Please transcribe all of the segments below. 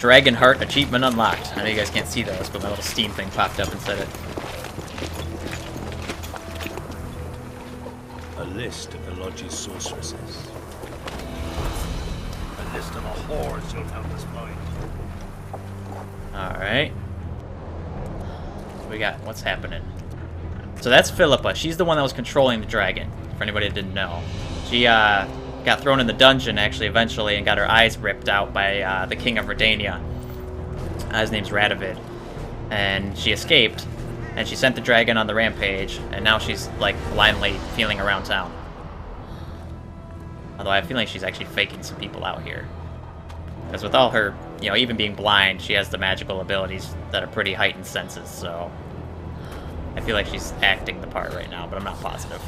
Dragon Heart achievement unlocked. I know you guys can't see those, but my little Steam thing popped up and said it. A list of the Lodge's sorceresses. A list of the whores you'll help us find. Alright. We got, what's happening? So that's Philippa. She's the one that was controlling the dragon, for anybody that didn't know. She got thrown in the dungeon, actually, eventually, and got her eyes ripped out by the king of Redania. His name's Radovid. And she escaped, and she sent the dragon on the rampage, and now she's, like, blindly feeling around town. Although I feel like she's actually faking some people out here. Because with all her, you know, even being blind, she has the magical abilities that are pretty heightened senses, so... I feel like she's acting the part right now, but I'm not positive.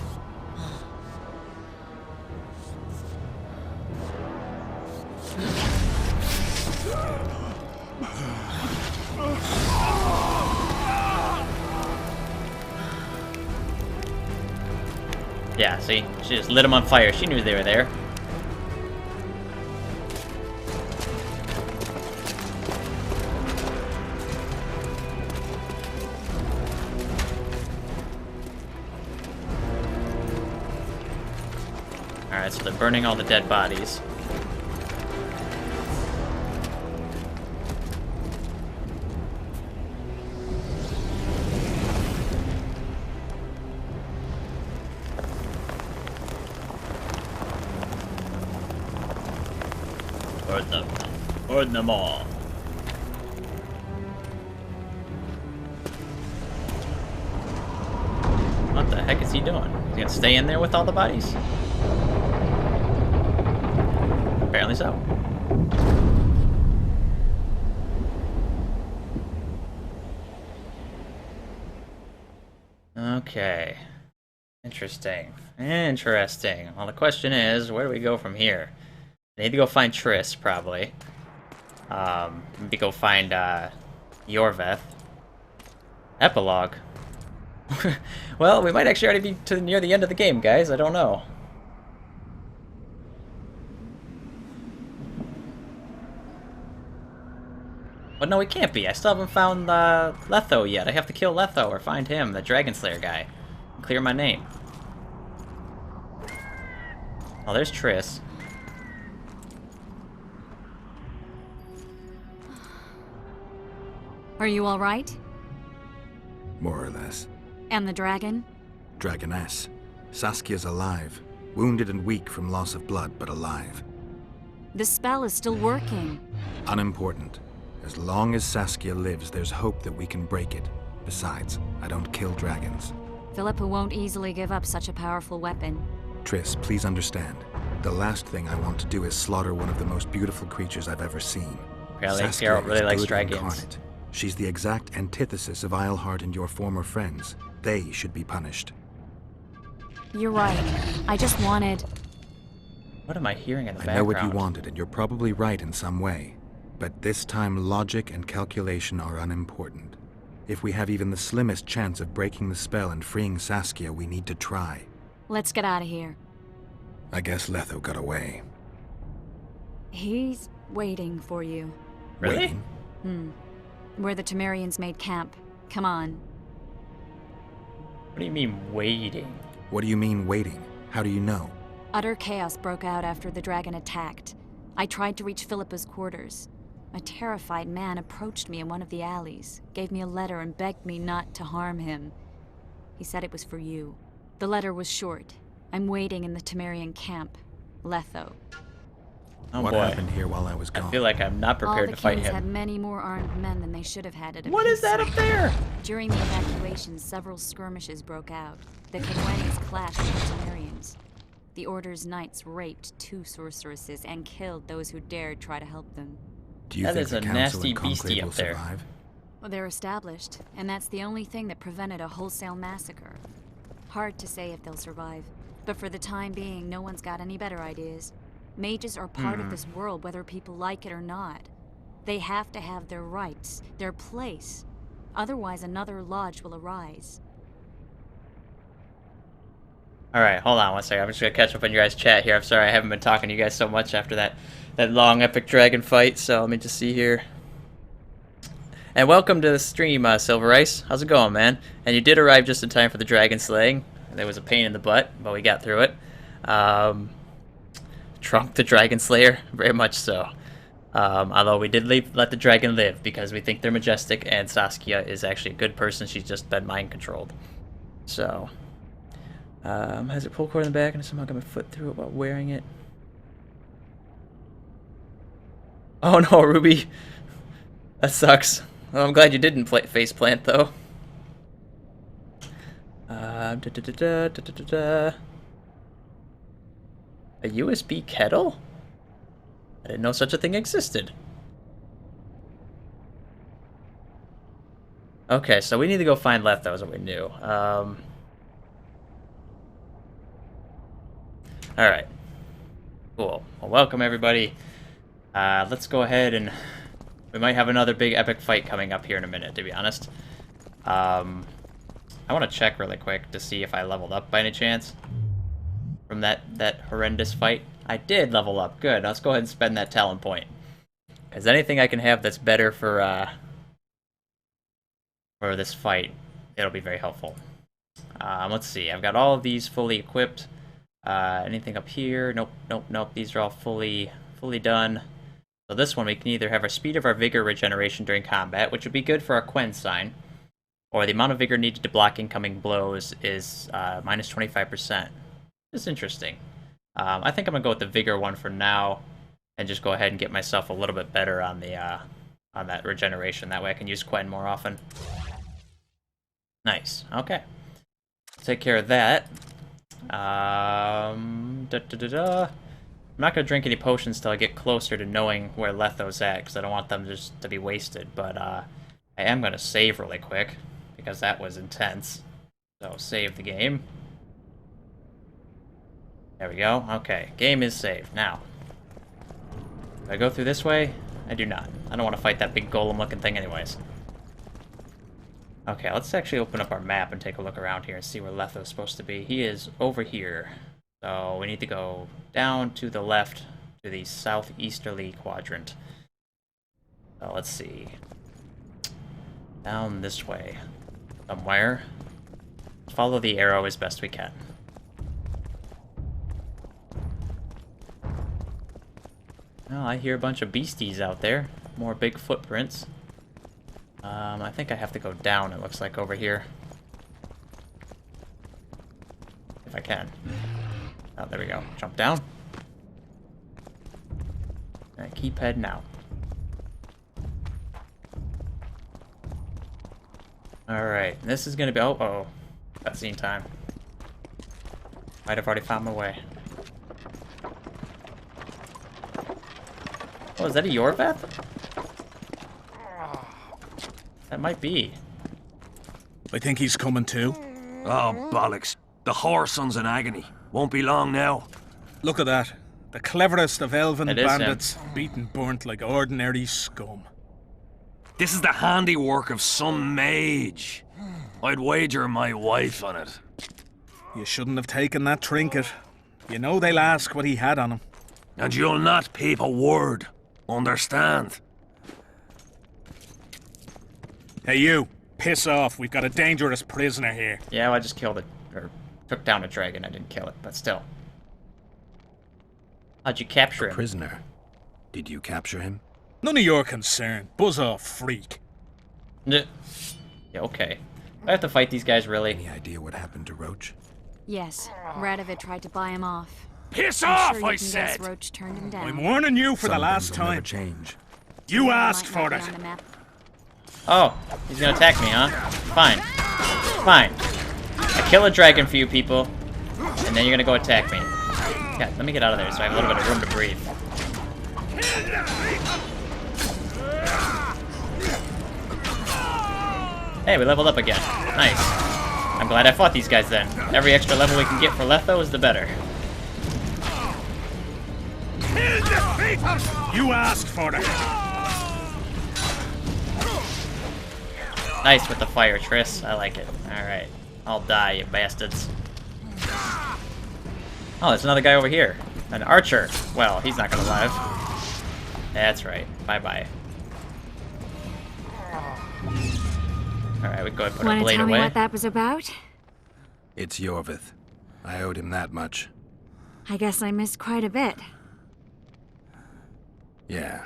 Yeah, see? She just lit them on fire. She knew they were there. Alright, so they're burning all the dead bodies. Burn them. Burn them all. What the heck is he doing? Is he gonna stay in there with all the bodies? Apparently so. Okay. Interesting. Interesting. Well, the question is, where do we go from here? I need to go find Triss, probably. Maybe go find, Yorveth. Epilogue. Well, we might actually already be near the end of the game, guys. I don't know. But no, we can't be. I still haven't found Letho yet. I have to kill Letho or find him, the Dragon Slayer guy. And clear my name. Oh, there's Triss. Are you all right? More or less. And the dragon? Dragoness. Saskia's alive. Wounded and weak from loss of blood, but alive. The spell is still working. Unimportant. As long as Saskia lives, there's hope that we can break it. Besides, I don't kill dragons. Philippa won't easily give up such a powerful weapon. Triss, please understand. The last thing I want to do is slaughter one of the most beautiful creatures I've ever seen. Apparently, Geralt really likes dragons. Incarnate. She's the exact antithesis of Eilhart and your former friends. They should be punished. You're right. I just wanted... What am I hearing in the background? I know what you wanted, and you're probably right in some way. But this time, logic and calculation are unimportant. If we have even the slimmest chance of breaking the spell and freeing Saskia, we need to try. Let's get out of here. I guess Letho got away. He's waiting for you. Really? Waiting? Where the Temerians made camp. Come on. What do you mean, waiting? What do you mean, waiting? How do you know? Utter chaos broke out after the dragon attacked. I tried to reach Philippa's quarters. A terrified man approached me in one of the alleys, gave me a letter and begged me not to harm him. He said it was for you. The letter was short. I'm waiting in the Temerian camp. Letho. Oh what boy. happened here while I was gone? I feel like I'm not prepared to fight All the kings had him. many more armed men than they should have had at a What is that up there? During the evacuation, several skirmishes broke out. The Kagwenis clashed with the Temerians. The Order's knights raped 2 sorceresses and killed those who dared try to help them. Do you That think is the a council nasty and conclave beastie will up there. survive? Well, they're established, and that's the only thing that prevented a wholesale massacre. Hard to say if they'll survive, but for the time being, no one's got any better ideas. Mages are part of this world, whether people like it or not. They have to have their rights, their place. Otherwise, another lodge will arise. Alright, hold on one second. I'm just gonna catch up on your guys' chat here. I'm sorry I haven't been talking to you guys so much after that long epic dragon fight, so let me just see here. And welcome to the stream, Silver Ice. How's it going, man? And you did arrive just in time for the dragon slaying. There was a pain in the butt, but we got through it. Trunk the Dragon Slayer, very much so. Although we did let the dragon live because we think they're majestic, and Saskia is actually a good person. She's just been mind controlled. So, has it pull cord in the back and somehow got my foot through it while wearing it? Oh no, Ruby, that sucks. Well, I'm glad you didn't face plant though. A USB kettle? I didn't know such a thing existed. Okay, so we need to go find Letho, is what we knew. Alright. Cool. Well, welcome everybody. Let's go ahead and... We might have another big epic fight coming up here in a minute, to be honest. I want to check really quick to see if I leveled up by any chance. From that horrendous fight. I did level up. Good. Let's go ahead and spend that talent point. Because anything I can have that's better for this fight, it'll be very helpful. Let's see. I've got all of these fully equipped. Anything up here? Nope, nope, nope. These are all fully done. So this one, we can either have our speed of our vigor regeneration during combat, which would be good for our Quen sign, or the amount of vigor needed to block incoming blows is minus 25%. It's interesting. I think I'm gonna go with the vigor one for now, and just go ahead and get myself a little bit better on the on that regeneration. That way I can use Quen more often. Nice. Okay. Take care of that. I'm not gonna drink any potions till I get closer to knowing where Letho's at, because I don't want them just to be wasted. But I am gonna save really quick because that was intense. So save the game. There we go. Okay, game is saved. Now, do I go through this way? I do not. I don't want to fight that big golem-looking thing anyways. Okay, let's actually open up our map and take a look around here and see where Letho's supposed to be. He is over here. So we need to go down to the left to the southeasterly quadrant. So let's see. Down this way. Somewhere. Follow the arrow as best we can. Oh, I hear a bunch of beasties out there. More big footprints. I think I have to go down, it looks like, over here. If I can. Oh, there we go. Jump down. Alright, keep heading out. Alright, this is gonna be... Oh, cutscene time. Might have already found my way. Oh, is that a Yorvath? That might be. I think he's coming too. Oh, bollocks. The whoreson's in agony. Won't be long now. Look at that. The cleverest of elven It is him. bandits, beaten burnt like ordinary scum. This is the handiwork of some mage. I'd wager my wife on it. You shouldn't have taken that trinket. You know they'll ask what he had on him. And you'll not peep a word. Understand? Hey you, piss off. We've got a dangerous prisoner here. Yeah, well, I just killed it. Or took down a dragon. I didn't kill it, but still. How'd you capture him? Prisoner. Did you capture him? None of your concern. Buzz off, freak. Yeah, okay. I have to fight these guys, really? Any idea what happened to Roach? Yes, Radovid tried to buy him off. Piss I'm off, sure you I can guess said! Roach turned him down. I'm warning you for the Some last things will never time. change. You Might asked not for be it. on the map. Oh, he's gonna attack me, huh? Fine. Fine. I kill a dragon for you people, and then you're gonna go attack me. Yeah, let me get out of there so I have a little bit of room to breathe. Hey, we leveled up again. Nice. I'm glad I fought these guys then. Every extra level we can get for Letho is the better. You asked for it. Nice with the fire, Triss. I like it. Alright. I'll die, you bastards. Oh, there's another guy over here. An archer. Well, he's not gonna live. That's right. Bye-bye. Alright, we can go ahead and put our Want to blade tell me away. what that was about? It's Yorvith. I owed him that much. I guess I missed quite a bit. Yeah.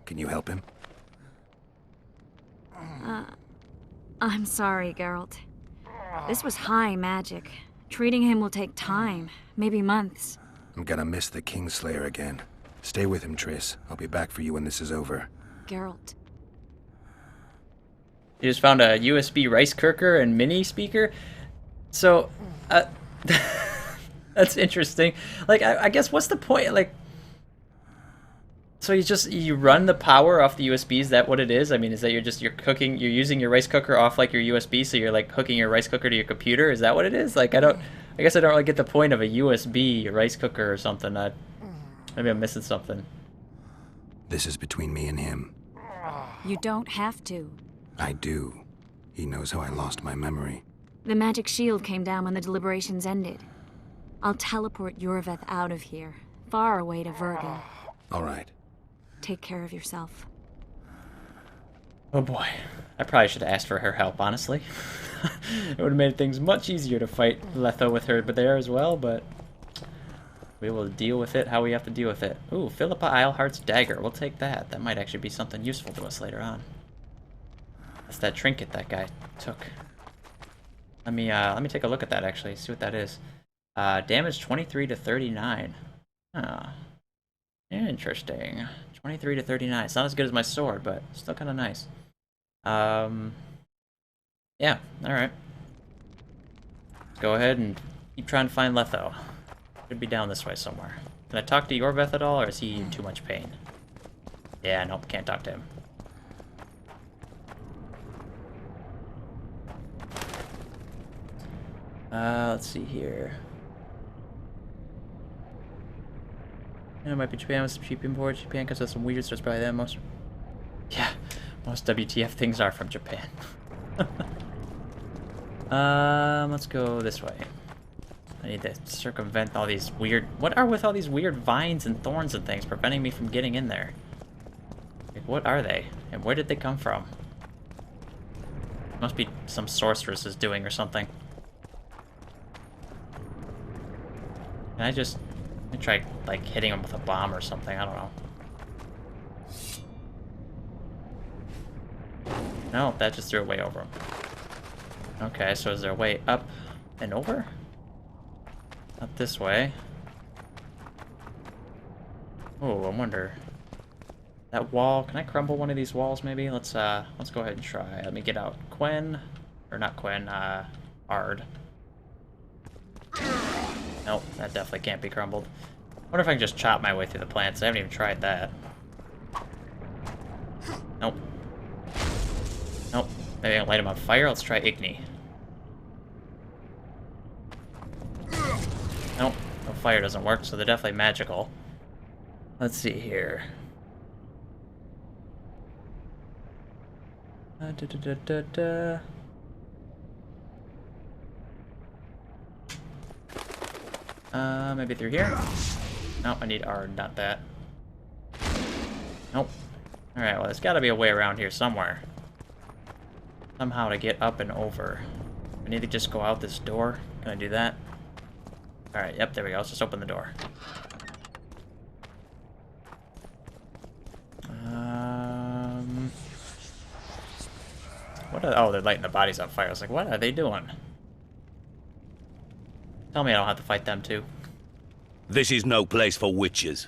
Can you help him? I'm sorry, Geralt. This was high magic. Treating him will take time, maybe months. I'm gonna miss the Kingslayer again. Stay with him, Triss. I'll be back for you when this is over. Geralt. You just found a USB rice cooker and mini speaker. So, that's interesting. Like, I guess what's the point? Like, so you run the power off the USB? Is that what it is? I mean, is that you're using your rice cooker off like your USB, so you're like hooking your rice cooker to your computer? Is that what it is? Like, I guess I don't really get the point of a USB rice cooker or something. Maybe I'm missing something. This is between me and him. You don't have to. I do. He knows how I lost my memory. The magic shield came down when the deliberations ended. I'll teleport Yorvith out of here, far away to Vergen. All right. Take care of yourself. Oh boy. I probably should have asked for her help, honestly. It would have made things much easier to fight Letho with her there as well, but we will deal with it how we have to deal with it. Ooh, Philippa Eilhart's dagger. We'll take that. That might actually be something useful to us later on. That's that trinket that guy took. Let me take a look at that actually, see what that is. Damage 23 to 39. Ah. Interesting. 23 to 39. It's not as good as my sword, but still kind of nice. Yeah, alright. Let's go ahead and keep trying to find Letho. Should be down this way somewhere. Can I talk to Yorvith at all, or is he in too much pain? Yeah, nope, can't talk to him. Let's see here. Yeah, it might be Japan with some cheap imports. Japan because of some weird, so it's probably that most. Yeah, most WTF things are from Japan. Let's go this way. I need to circumvent all these weird. What are with all these weird vines and thorns and things preventing me from getting in there? Like, what are they? And where did they come from? Must be some sorceress is doing or something. Can I just try like hitting him with a bomb or something? I don't know. No, that just threw it way over him. Okay, so is there a way up and over? Not this way. Oh, I wonder. That wall, can I crumble one of these walls maybe? Let's go ahead and try. Let me get out Quen, or not Quen, Ard. Nope, that definitely can't be crumbled. I wonder if I can just chop my way through the plants. I haven't even tried that. Nope. Nope. Maybe I can light them on fire. Let's try Igni. Nope. No, fire doesn't work, so they're definitely magical. Let's see here. Maybe through here? Nope, I need Ard, not that. Nope. Alright, well, there's gotta be a way around here somewhere. Somehow to get up and over. I need to just go out this door. Can I do that? Alright, yep, there we go. Let's just open the door. What are... Oh, they're lighting the bodies on fire. I was like, what are they doing? Tell me I don't have to fight them too. This is no place for witches.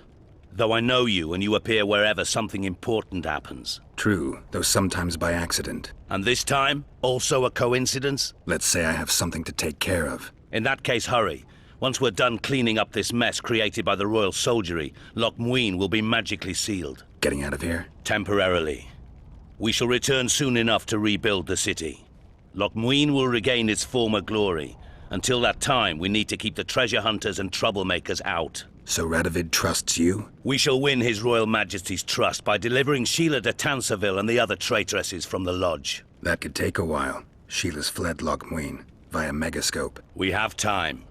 Though I know you and you appear wherever something important happens. True, though sometimes by accident. And this time, also a coincidence? Let's say I have something to take care of. In that case, hurry. Once we're done cleaning up this mess created by the royal soldiery, Loch Muin will be magically sealed. Getting out of here? Temporarily. We shall return soon enough to rebuild the city. Loch Muin will regain its former glory. Until that time, we need to keep the treasure hunters and troublemakers out. So Radovid trusts you? We shall win His Royal Majesty's trust by delivering Sheila de Tansarville and the other traitresses from the lodge. That could take a while. Sheila's fled Loch Muin via Megascope. We have time.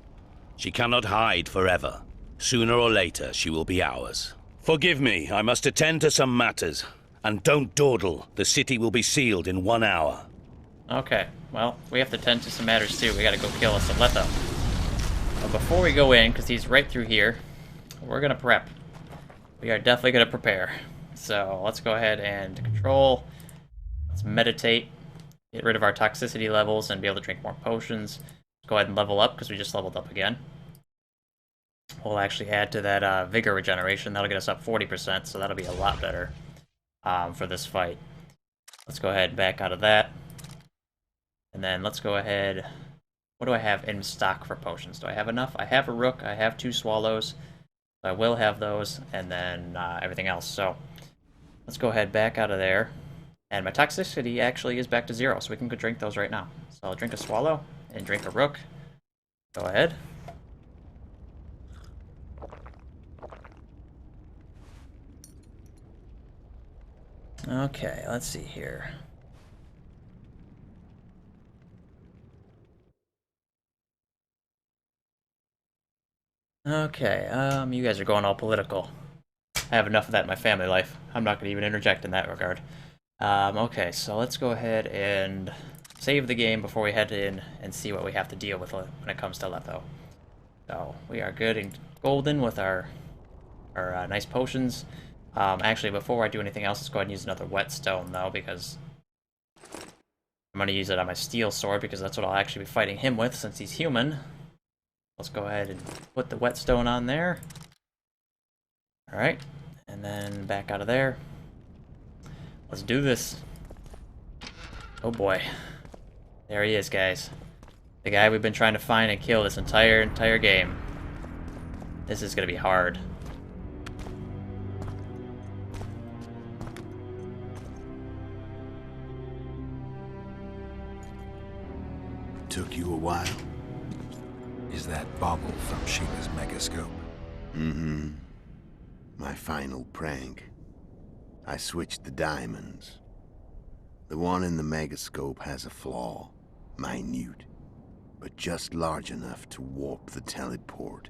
She cannot hide forever. Sooner or later, she will be ours. Forgive me, I must attend to some matters. And don't dawdle. The city will be sealed in 1 hour. Okay, well, we have to tend to some matters too. We gotta go kill some Letho. But before we go in, because he's right through here, we're gonna prep. We are definitely gonna prepare. So let's go ahead and control. Let's meditate. Get rid of our toxicity levels and be able to drink more potions. Let's go ahead and level up because we just leveled up again. We'll actually add to that vigor regeneration. That'll get us up 40%, so that'll be a lot better for this fight. Let's go ahead and back out of that. And then let's go ahead. What do I have in stock for potions? Do I have enough? I have a rook. I have 2 swallows. So I will have those, and then everything else. So let's go ahead back out of there. And my toxicity actually is back to 0, so we can go drink those right now. So I'll drink a swallow and drink a rook. Go ahead. Okay, let's see here. Okay, you guys are going all political. I have enough of that in my family life. I'm not going to even interject in that regard. Okay, so let's go ahead and save the game before we head in and see what we have to deal with when it comes to Letho. So, we are good and golden with our nice potions. Actually, before I do anything else, let's go ahead and use another whetstone, though, because I'm going to use it on my steel sword, because that's what I'll actually be fighting him with, since he's human. Let's go ahead and put the whetstone on there. Alright, and then back out of there. Let's do this. Oh boy. There he is, guys. The guy we've been trying to find and kill this entire game. This is gonna be hard. Took you a while? Is that bauble from Sheila's megascope? Mm-hmm. My final prank. I switched the diamonds. The one in the megascope has a flaw. Minute. But just large enough to warp the teleport.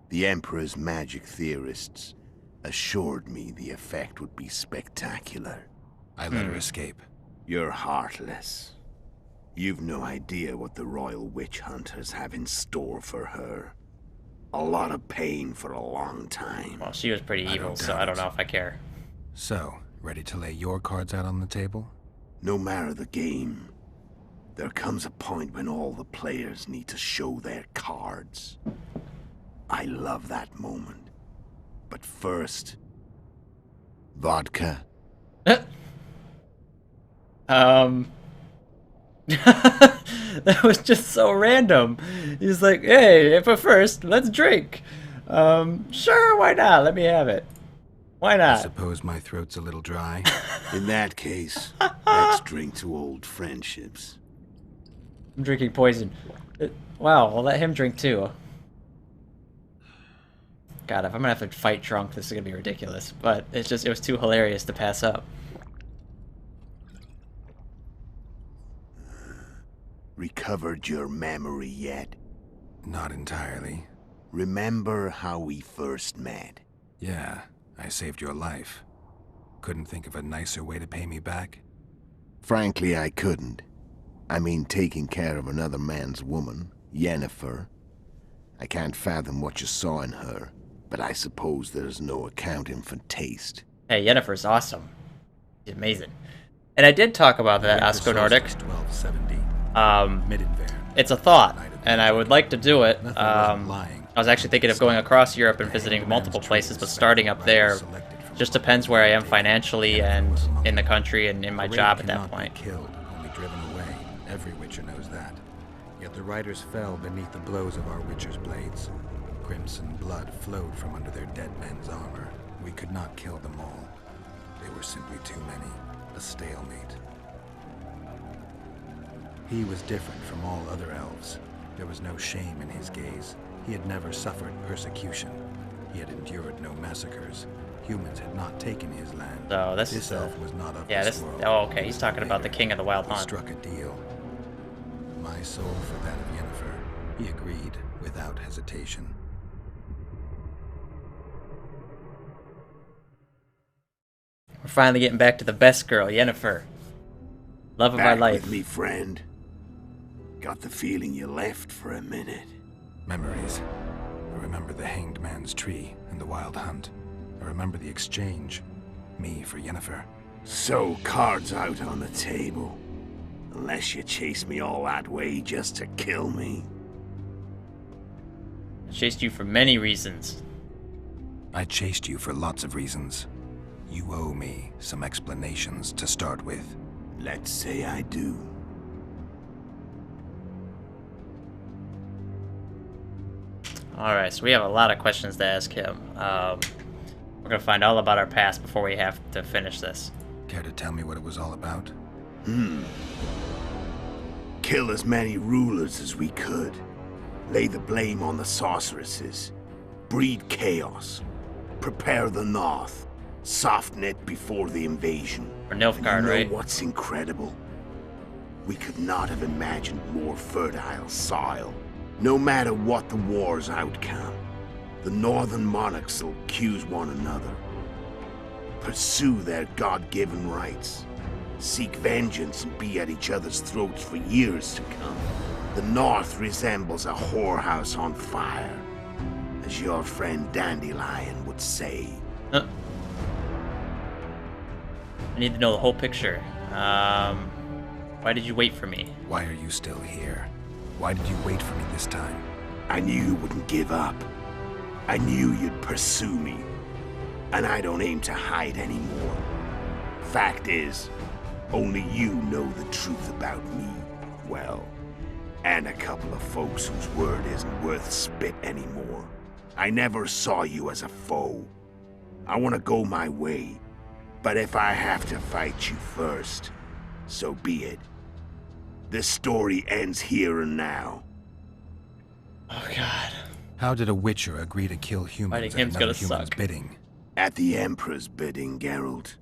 The Emperor's magic theorists assured me the effect would be spectacular. I let her escape. You're heartless. You've no idea what the Royal Witch Hunters have in store for her. A lot of pain for a long time. Well, she was pretty evil, so I don't know if I care. So, ready to lay your cards out on the table? No matter the game, there comes a point when all the players need to show their cards. I love that moment. But first... vodka. That was just so random. He's like, hey, but first, let's drink. Sure, why not? Let me have it. Why I not? suppose my throat's a little dry. In that case, let's drink to old friendships. I'm drinking poison. Wow, I'll let him drink too. God, if I'm gonna have to fight drunk, this is gonna be ridiculous. But it was too hilarious to pass up. Recovered your memory yet? Not entirely. Remember how we first met? Yeah, I saved your life. Couldn't think of a nicer way to pay me back? Frankly, I couldn't. I mean, taking care of another man's woman, Yennefer. I can't fathom what you saw in her, but I suppose there's no accounting for taste. Hey, Yennefer's awesome. She's amazing. And I did talk about that, Osco Nordic. 1270. It's a thought, and I would like to do it. Nothing I wasn't lying. was actually thinking of going across Europe and visiting multiple places, but starting up there just depends where I am financially and in the country and in my job at that point. Killed, only driven away. Every Witcher knows that. Yet the riders fell beneath the blows of our Witcher's blades. Crimson blood flowed from under their dead men's armor. We could not kill them all. They were simply too many. A stalemate. He was different from all other elves. There was no shame in his gaze. He had never suffered persecution. He had endured no massacres. Humans had not taken his land. So this This is elf was not of yeah, this this. world. Oh, okay. He's talking about the Later, King of the Wild we Hunt. struck a deal. My soul for that of Yennefer. He agreed without hesitation. We're finally getting back to the best girl, Yennefer. Love of our Back life. with me, friend. Got the feeling you left for a minute. Memories. I remember the Hanged Man's Tree and the Wild Hunt. I remember the exchange. Me for Yennefer. So, cards out on the table. Unless you chase me all that way just to kill me. I chased you for many reasons. I chased you for lots of reasons. You owe me some explanations to start with. Let's say I do. Alright, so we have a lot of questions to ask him. We're gonna find all about our past before we have to finish this. Care to tell me what it was all about? Kill as many rulers as we could. Lay the blame on the sorceresses. Breed chaos. Prepare the North. Soften it before the invasion. Or Nilfgaard, And you know right? what's incredible? We could not have imagined more fertile soil. No matter what the war's outcome, the northern monarchs will accuse one another. Pursue their God-given rights. Seek vengeance and be at each other's throats for years to come. The North resembles a whorehouse on fire, as your friend Dandelion would say. I need to know the whole picture. Why did you wait for me? Why are you still here? Why did you wait for me this time? I knew you wouldn't give up. I knew you'd pursue me. And I don't aim to hide anymore. Fact is, only you know the truth about me. Well, and a couple of folks whose word isn't worth spit anymore. I never saw you as a foe. I want to go my way. But if I have to fight you first, so be it. This story ends here and now. Oh god. How did a Witcher agree to kill humans Fighting at him's another gonna human's suck. bidding? At the Emperor's bidding, Geralt.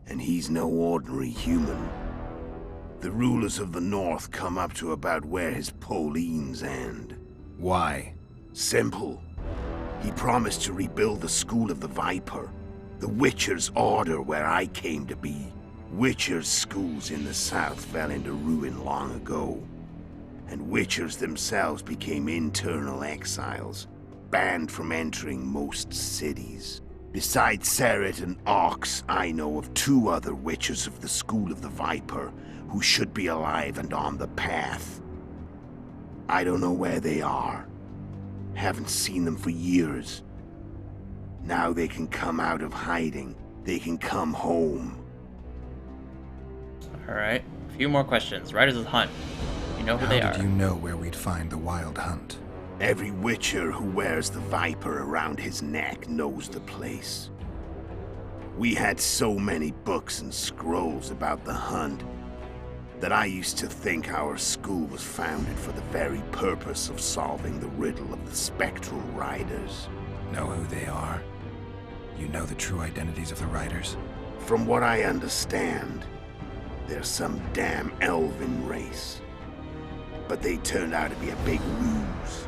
And he's no ordinary human. The rulers of the North come up to about where his Pauline's end. Why? Simple. He promised to rebuild the School of the Viper. The Witcher's order where I came to be. Witcher's schools in the south fell into ruin long ago. And Witchers themselves became internal exiles, banned from entering most cities. Besides Seret and Ox, I know of 2 other Witchers of the School of the Viper who should be alive and on the path. I don't know where they are. Haven't seen them for years. Now they can come out of hiding. They can come home. Alright. A few more questions. Riders of the Hunt. You know who How they did are. you know where we'd find the Wild Hunt? Every Witcher who wears the Viper around his neck knows the place. We had so many books and scrolls about the hunt that I used to think our school was founded for the very purpose of solving the riddle of the spectral riders. Know who they are? You know the true identities of the riders? From what I understand, they're some damn elven race. But they turned out to be a big ruse.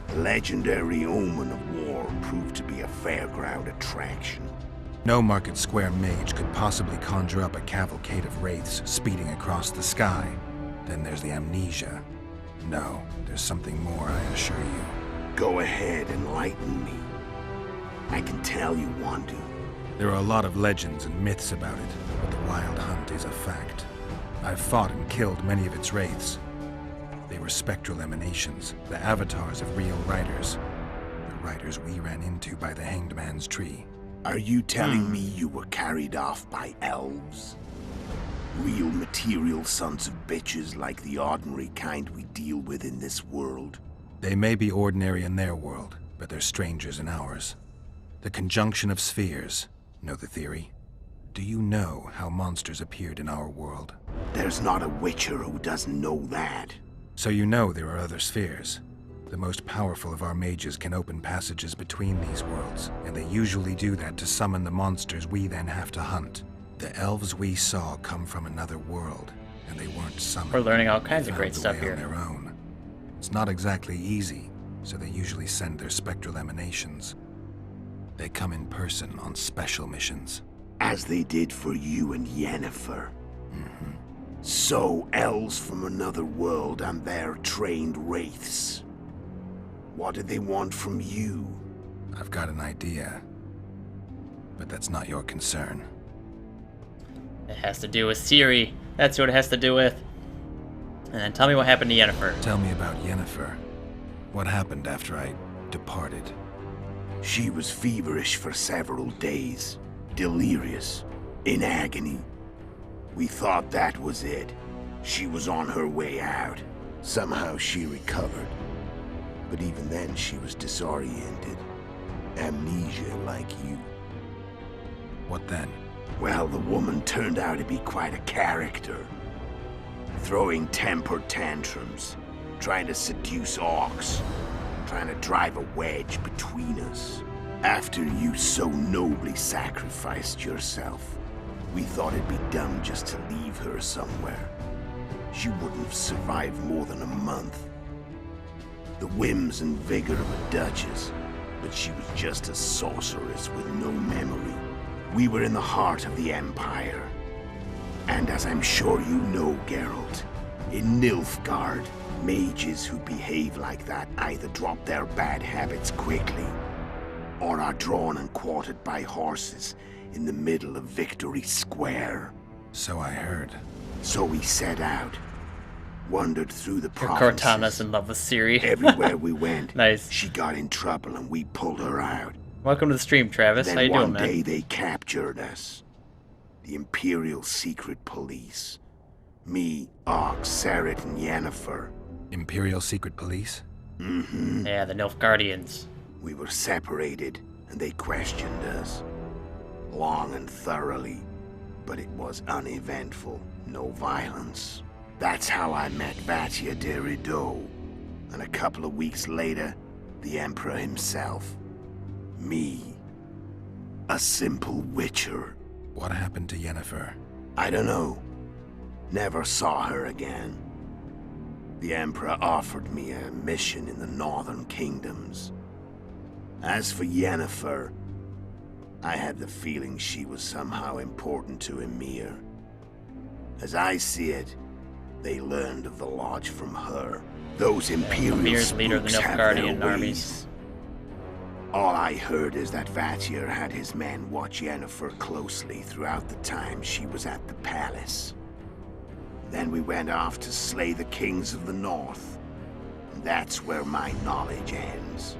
The legendary Omen of War proved to be a fairground attraction. No Market Square mage could possibly conjure up a cavalcade of wraiths speeding across the sky. Then there's the amnesia. No, there's something more, I assure you. Go ahead, enlighten me. I can tell you want to. There are a lot of legends and myths about it, but the Wild Hunt is a fact. I've fought and killed many of its wraiths. They were spectral emanations, the avatars of real riders. The riders we ran into by the Hanged Man's Tree. Are you telling me you were carried off by elves? Real material sons of bitches like the ordinary kind we deal with in this world? They may be ordinary in their world, but they're strangers in ours. The conjunction of spheres. Know the theory? Do you know how monsters appeared in our world? There's not a Witcher who doesn't know that. So you know there are other spheres. The most powerful of our mages can open passages between these worlds, and they usually do that to summon the monsters we then have to hunt. The elves we saw come from another world, and they weren't summoned. We're learning all They kinds of found great the stuff way here. on their own. It's not exactly easy, so they usually send their spectral emanations. They come in person on special missions. As they did for you and Yennefer. So, elves from another world and their trained wraiths. What do they want from you? I've got an idea. But that's not your concern. It has to do with Ciri. That's what it has to do with. And then tell me what happened to Yennefer. Tell me about Yennefer. What happened after I departed? She was feverish for several days, delirious, in agony. We thought that was it. She was on her way out. Somehow she recovered. But even then she was disoriented. Amnesia like you. What then? Well, the woman turned out to be quite a character. Throwing temper tantrums, trying to seduce orcs, trying to drive a wedge between us. After you so nobly sacrificed yourself, we thought it'd be dumb just to leave her somewhere. She wouldn't have survived more than a month. The whims and vigor of a duchess, but she was just a sorceress with no memory. We were in the heart of the Empire. And as I'm sure you know, Geralt, in Nilfgaard, mages who behave like that either drop their bad habits quickly, or are drawn and quartered by horses in the middle of Victory Square. So I heard. So we set out, wandered through the Cortana's provinces. in love with Ciri. Everywhere we went, Nice. she got in trouble and we pulled her out. Welcome to the stream, Travis. Then How you doing, one man? day they captured us. The Imperial Secret Police. Me, Ox, Seret, and Yennefer. Imperial Secret Police? Mm-hmm. Yeah, the Nilfgaardians. We were separated, and they questioned us. Long and thoroughly, but it was uneventful, no violence. That's how I met Vatia de Rideau. And a couple of weeks later, the Emperor himself. Me. A simple witcher. What happened to Yennefer? I don't know. Never saw her again. The Emperor offered me a mission in the northern kingdoms. As for Yennefer, I had the feeling she was somehow important to Emir. As I see it, they learned of the Lodge from her. Those Imperial Emir's leader of the spooks have their Nilfgaardian ways. armies. All I heard is that Vatir had his men watch Yennefer closely throughout the time she was at the palace. Then we went off to slay the kings of the north. And that's where my knowledge ends.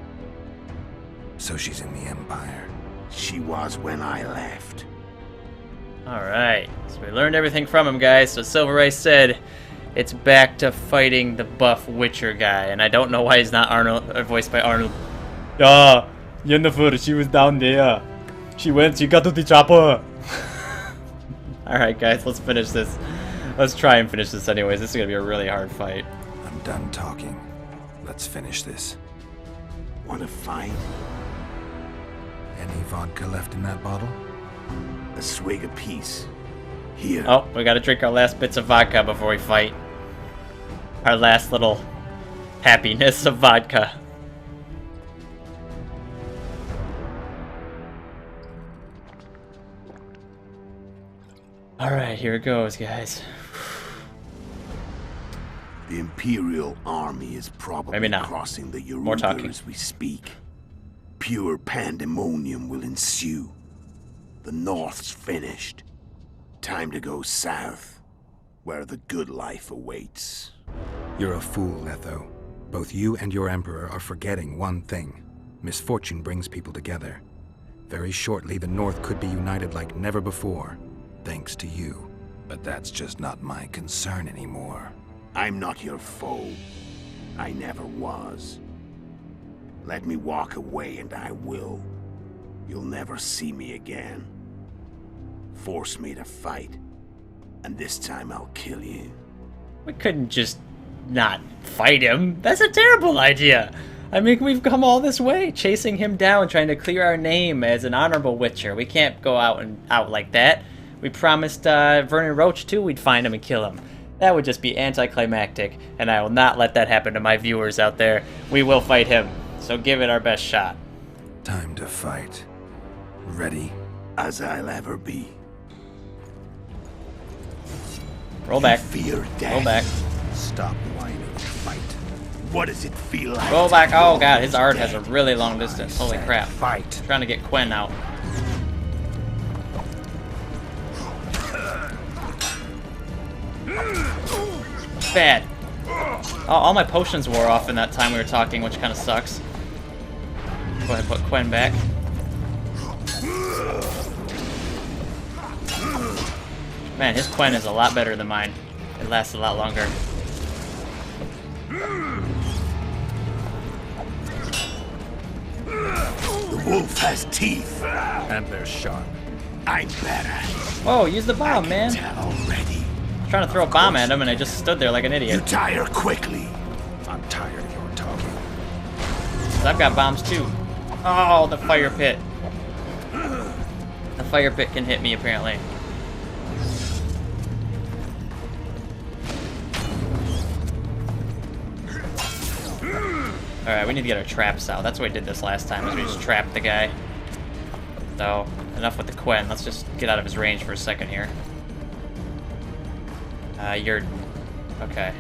So she's in the Empire. She was when I left. Alright, so we learned everything from him, guys. So Silver Ice said it's back to fighting the buff Witcher guy. And I don't know why he's not Arnold, voiced by Arnold. Yeah, Yennefer, she was down there. She got to the chopper. Alright, guys, let's finish this. Let's try and finish this anyways. This is going to be a really hard fight. I'm done talking. Let's finish this. Want to fight? Any vodka left in that bottle? A swig apiece. Here. Oh, we got to drink our last bits of vodka before we fight. Our last little happiness of vodka. Alright, here it goes, guys. The Imperial Army is probably Maybe not. crossing the More Yaruga talking. as we speak. Pure pandemonium will ensue. The North's finished. Time to go south, where the good life awaits. You're a fool, Letho. Both you and your Emperor are forgetting one thing. Misfortune brings people together. Very shortly, the North could be united like never before, thanks to you. But that's just not my concern anymore. I'm not your foe. I never was. Let me walk away and I will. You'll never see me again. Force me to fight, and this time I'll kill you. We couldn't just not fight him. That's a terrible idea. I mean, we've come all this way, chasing him down, trying to clear our name as an honorable Witcher. We can't go out like that. We promised Vernon Roach, too, we'd find him and kill him. That would just be anticlimactic, and I will not let that happen to my viewers out there. We will fight him, so give it our best shot. Time to fight. Ready? As I'll ever be. Roll back. Fear death. Roll back. Stop whining and fight. What does it feel like? Roll to back. Oh know god, his art death? has a really long distance. Holy crap. Fight. Trying to get Quen out. Bad. Oh, all my potions wore off in that time we were talking, which kind of sucks. Go ahead and put Quen back. Man, his Quen is a lot better than mine. It lasts a lot longer. The wolf has teeth. And they're sharp. I'm better. Whoa, use the I bomb, can man. tell already. Trying to throw a bomb at him and I just stood there like an You idiot. tire quickly. I'm tired of your talking. 'Cause I've got bombs too. Oh, the fire pit. The fire pit can hit me apparently. Alright, we need to get our traps out. That's what we did this last time, is we just trapped the guy. So, enough with the Quen. Let's just get out of his range for a second here. You're... Okay.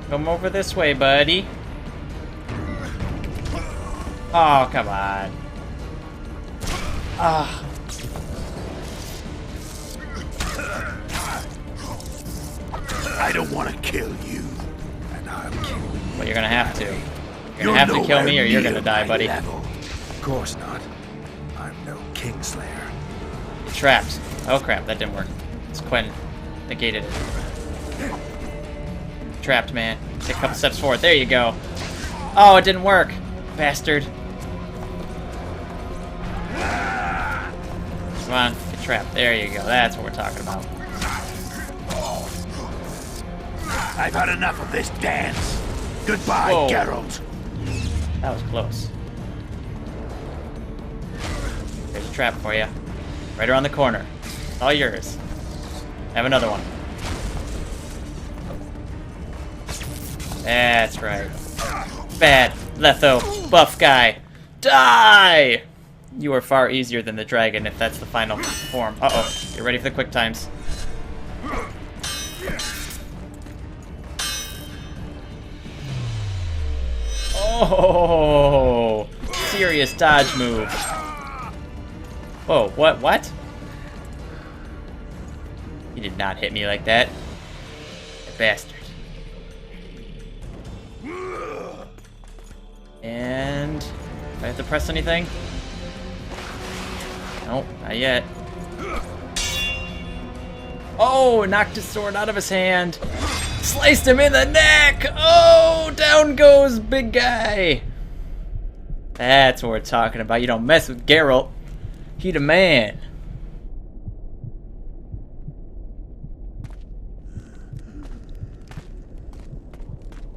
Come over this way, buddy. Oh, come on. Ah. I don't want to kill you. And I'll kill you. But you're gonna have to. You're gonna have to kill me or you're gonna die, buddy. Of course not. I'm no Kingslayer. Trapped. Oh crap, that didn't work. It's Quen negated it. Trapped, man. Take a couple steps forward. There you go. Oh, it didn't work. Bastard. Come on, get trapped. There you go. That's what we're talking about. I've had enough of this dance. Goodbye, Whoa. Geralt. That was close. There's a trap for you. Right around the corner. It's all yours. I have another one. That's right. Bad. Letho. Buff guy. Die! You are far easier than the dragon if that's the final form. Uh-oh. Get ready for the quick times. Oh! Serious dodge move. Whoa, what? He did not hit me like that. Bastard. And... do I have to press anything? Nope, not yet. Oh, knocked his sword out of his hand. Sliced him in the neck! Oh, down goes big guy. That's what we're talking about. You don't mess with Geralt. He the man.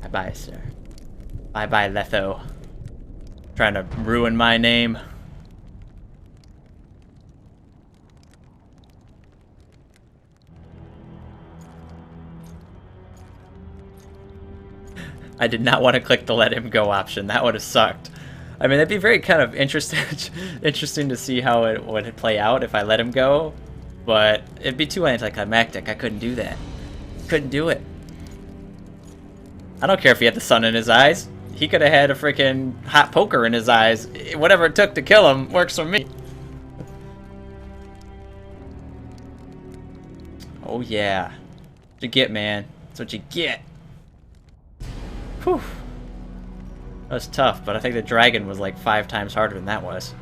Bye-bye, sir. Bye-bye, Letho. Trying to ruin my name. I did not want to click the let him go option. That would have sucked. I mean, it'd be very kind of interesting to see how it would play out if I let him go. But it'd be too anticlimactic. I couldn't do that. Couldn't do it. I don't care if he had the sun in his eyes. He could have had a freaking hot poker in his eyes. Whatever it took to kill him works for me. Oh yeah. What you get, man. That's what you get. Whew. That was tough, but I think the dragon was like 5 times harder than that was.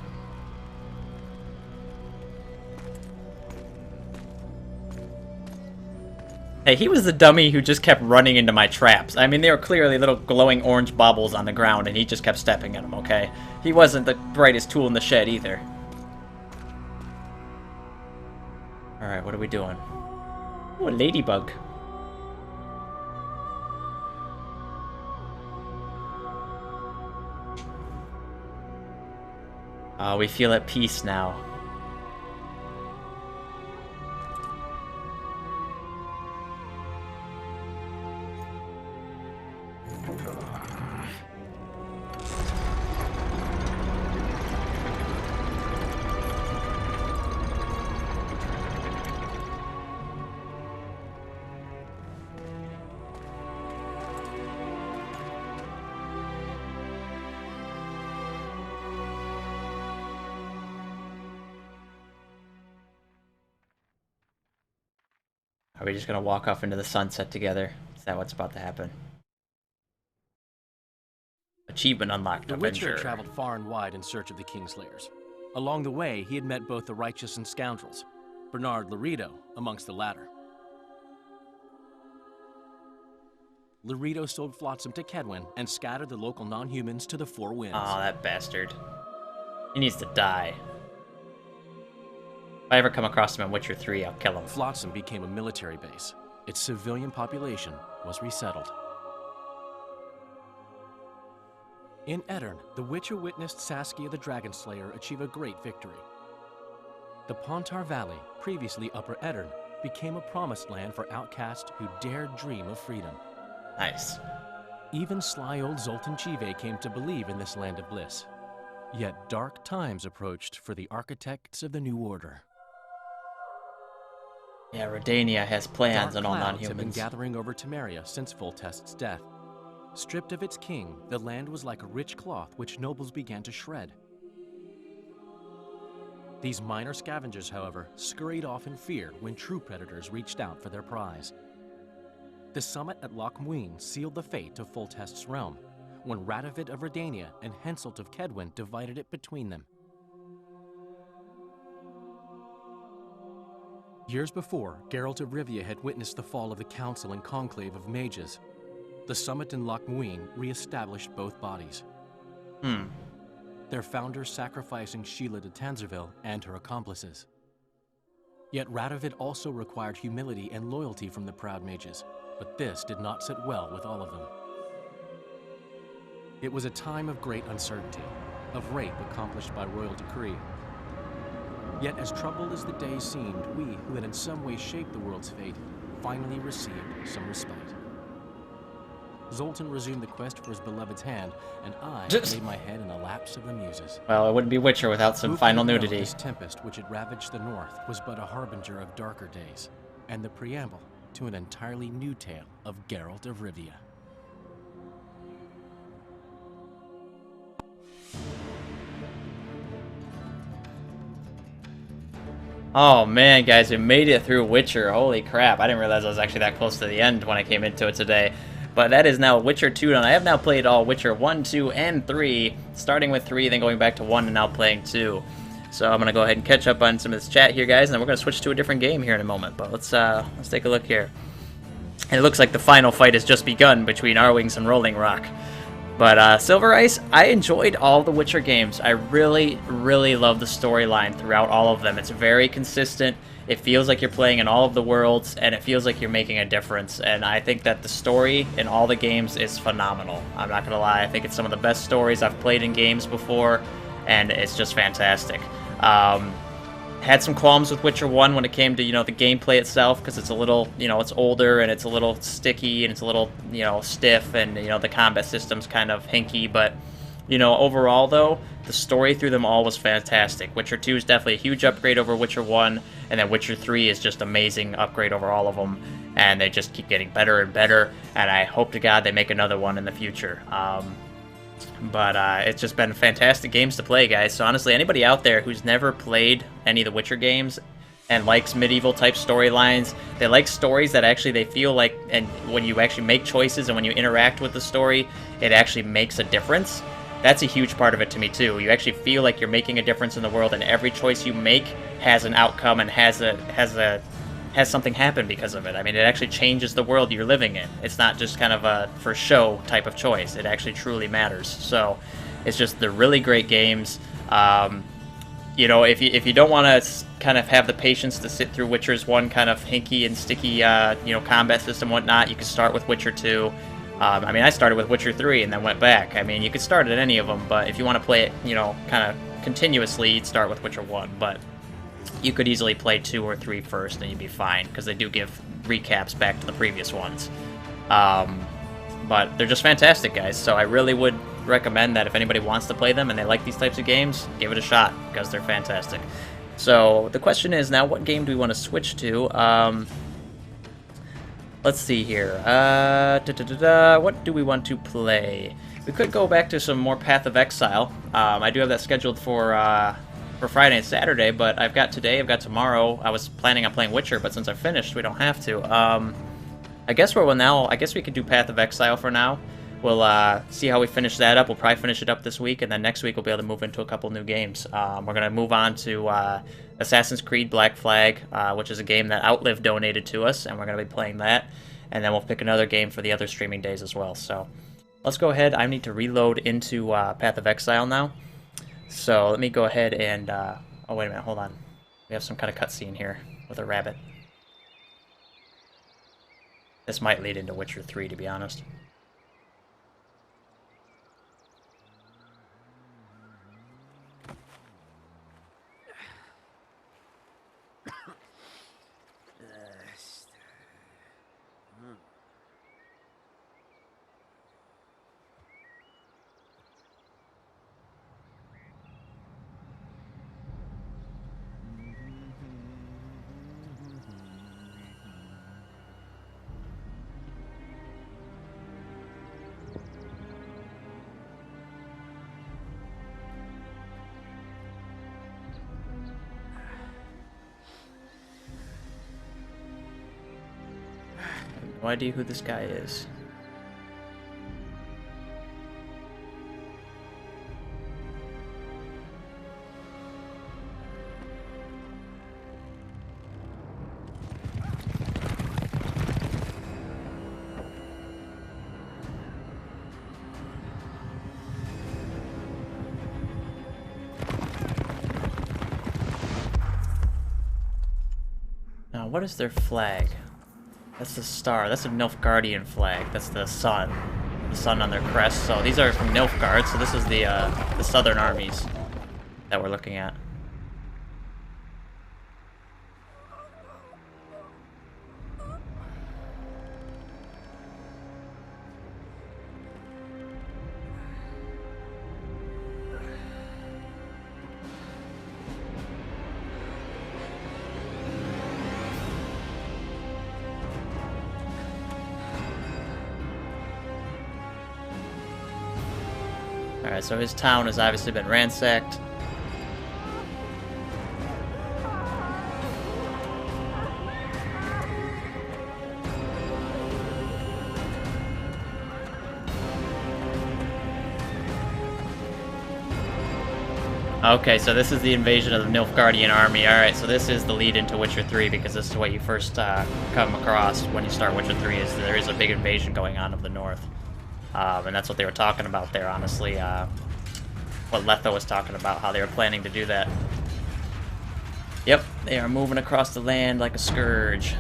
Hey, he was the dummy who just kept running into my traps. I mean, they were clearly little glowing orange baubles on the ground, and he just kept stepping in them, okay? He wasn't the brightest tool in the shed either. Alright, what are we doing? Ooh, a ladybug. We feel at peace now. Are we just gonna walk off into the sunset together? Is that what's about to happen? Achievement unlocked. The Witcher Avenger. traveled far and wide in search of the Kingslayers. Along the way, he had met both the righteous and scoundrels, Bernard Laredo amongst the latter. Laredo sold Flotsam to Kedwin and scattered the local non-humans to the four winds. Oh, that bastard. He needs to die. If I ever come across him in Witcher 3, I'll kill him. Flotsam became a military base. Its civilian population was resettled. In Edirn, the Witcher witnessed Saskia the Dragon Slayer achieve a great victory. The Pontar Valley, previously Upper Edirn, became a promised land for outcasts who dared dream of freedom. Nice. Even sly old Zoltan Chive came to believe in this land of bliss. Yet dark times approached for the architects of the New Order. Yeah, Redania has plans Dark on all clouds have been non-humans. gathering over Temeria since Foltest's death. Stripped of its king, the land was like a rich cloth which nobles began to shred. These minor scavengers, however, scurried off in fear when true predators reached out for their prize. The summit at Loch Muin sealed the fate of Foltest's realm, when Radovid of Redania and Henselt of Kedwin divided it between them. Years before, Geralt of Rivia had witnessed the fall of the Council and Conclave of Mages. The summit in Loch Muin re-established both bodies. Their founders sacrificing Sheila de Tanzerville and her accomplices. Yet Radovid also required humility and loyalty from the proud mages, but this did not sit well with all of them. It was a time of great uncertainty, of rape accomplished by royal decree. Yet as troubled as the days seemed, we, who had in some way shaped the world's fate, finally received some respite. Zoltan resumed the quest for his beloved's hand, and I laid my head in a lapse of the muses. Well, it wouldn't be Witcher without some Who final could know nudity. This tempest which had ravaged the north was but a harbinger of darker days, and the preamble to an entirely new tale of Geralt of Rivia. Oh man, guys, we made it through Witcher. Holy crap, I didn't realize I was actually that close to the end when I came into it today. But that is now Witcher 2, and I have now played all Witcher 1, 2, and 3, starting with 3, then going back to 1, and now playing 2. So I'm going to go ahead and catch up on some of this chat here, guys, and then we're going to switch to a different game here in a moment. But let's take a look here. And it looks like the final fight has just begun between Arwings and Rolling Rock. But Silver Ice, I enjoyed all the Witcher games. I really, really love the storyline throughout all of them. It's very consistent. It feels like you're playing in all of the worlds, and it feels like you're making a difference. And I think that the story in all the games is phenomenal. I'm not going to lie. I think it's some of the best stories I've played in games before, and it's just fantastic. Had some qualms with Witcher 1 when it came to, the gameplay itself, because it's a little, it's older, and it's a little sticky, and it's a little, stiff, and, the combat system's kind of hinky, but, overall, though, the story through them all was fantastic. Witcher 2 is definitely a huge upgrade over Witcher 1, and then Witcher 3 is just amazing upgrade over all of them, and they just keep getting better and better, and I hope to God they make another one in the future. But it's just been fantastic games to play, guys. So honestly, anybody out there who's never played any of the Witcher games and likes medieval type storylines, they like stories that actually they feel like, and when you actually make choices and when you interact with the story, it actually makes a difference. That's a huge part of it to me too. You actually feel like you're making a difference in the world, and every choice you make has an outcome and has something happen because of it. I mean, it actually changes the world you're living in. It's not just kind of a for show type of choice. It actually truly matters. So it's just the really great games. If you don't want to kind of have the patience to sit through Witcher's 1 kind of hinky and sticky, combat system and whatnot, you can start with Witcher 2. I started with Witcher 3 and then went back. I mean, you could start at any of them, but if you want to play it, kind of continuously, you'd start with Witcher 1. But you could easily play 2 or 3 first and you'd be fine, because they do give recaps back to the previous ones. But they're just fantastic, guys, so I really would recommend that if anybody wants to play them and they like these types of games, give it a shot, because they're fantastic. So the question is now, what game do we want to switch to? Let's see here. What do we want to play? We could go back to some more Path of Exile. I do have that scheduled for for Friday and Saturday, but I've got today, I've got tomorrow. I was planning on playing Witcher, but since I finished, we don't have to. I guess I guess we could do Path of Exile for now. We'll see how we finish that up. We'll probably finish it up this week, and then next week we'll be able to move into a couple new games. We're going to move on to Assassin's Creed Black Flag, which is a game that Outlive donated to us, and we're going to be playing that. And then we'll pick another game for the other streaming days as well. So let's go ahead. I need to reload into Path of Exile now. So let me go ahead and... oh, wait a minute. Hold on. We have some kind of cutscene here with a rabbit. This might lead into Witcher 3, to be honest. No idea who this guy is. Now, what is their flag? That's the star. That's a Nilfgaardian flag. That's the sun. The sun on their crest. So these are from Nilfgaard. So this is the southern armies that we're looking at. Alright, so his town has obviously been ransacked. Okay, so this is the invasion of the Nilfgaardian army. Alright, so this is the lead into Witcher 3, because this is what you first come across when you start Witcher 3, is there is a big invasion going on of the north. And that's what they were talking about there, honestly. What Letho was talking about, how they were planning to do that. Yep, they are moving across the land like a scourge.